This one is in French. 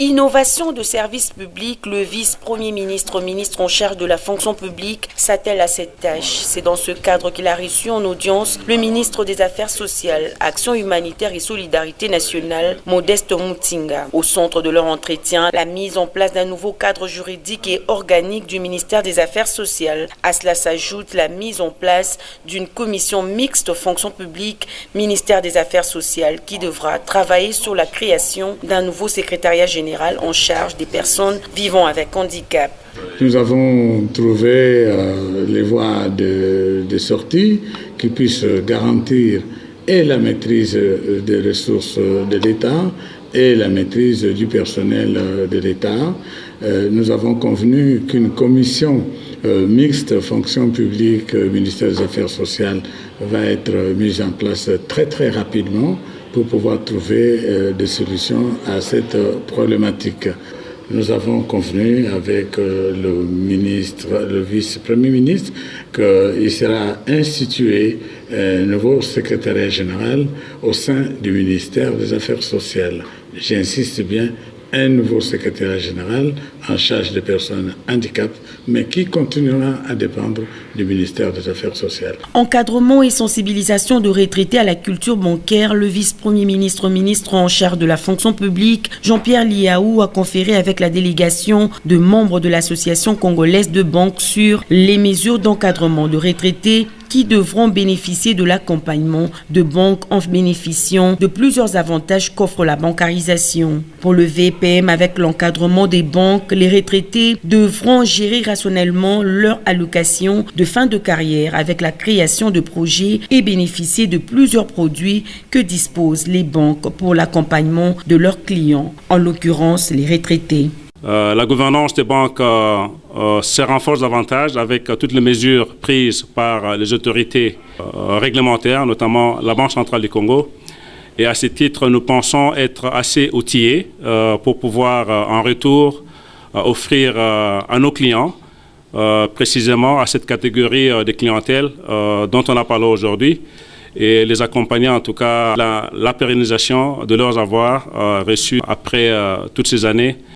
Innovation de services publics, le vice-premier ministre, ministre en charge de la fonction publique, s'attelle à cette tâche. C'est dans ce cadre qu'il a reçu en audience le ministre des Affaires sociales, Action humanitaire et solidarité nationale, Modeste Mutinga. Au centre de leur entretien, la mise en place d'un nouveau cadre juridique et organique du ministère des Affaires sociales. À cela s'ajoute la mise en place d'une commission mixte fonction publique, ministère des Affaires sociales, qui devra travailler sur la création d'un nouveau secrétariat général en charge des personnes vivant avec handicap. Nous avons trouvé les voies de sortie qui puissent garantir et la maîtrise des ressources de l'État et la maîtrise du personnel de l'État. Nous avons convenu qu'une commission mixte fonction publique, ministère des Affaires sociales, va être mise en place très très rapidement pour pouvoir trouver des solutions à cette problématique. Nous avons convenu avec le vice-premier ministre qu'il sera institué un nouveau secrétariat général au sein du ministère des Affaires sociales. J'insiste bien, un nouveau secrétariat général en charge des personnes handicapées, mais qui continuera à dépendre du ministère des Affaires sociales. Encadrement et sensibilisation de retraités à la culture bancaire, le vice-premier ministre, ministre en charge de la fonction publique, Jean-Pierre Liaou, a conféré avec la délégation de membres de l'Association congolaise de banques sur les mesures d'encadrement de retraités qui devront bénéficier de l'accompagnement de banques en bénéficiant de plusieurs avantages qu'offre la bancarisation. Pour le VPM, avec l'encadrement des banques, les retraités devront gérer rationnellement leur allocation de fin de carrière avec la création de projets et bénéficier de plusieurs produits que disposent les banques pour l'accompagnement de leurs clients, en l'occurrence les retraités. La gouvernance des banques se renforce davantage avec toutes les mesures prises par les autorités réglementaires, notamment la Banque centrale du Congo. Et à ce titre, nous pensons être assez outillés pour pouvoir en retour offrir à nos clients, précisément à cette catégorie de clientèle dont on a parlé aujourd'hui, et les accompagner en tout cas la pérennisation de leurs avoirs reçus après toutes ces années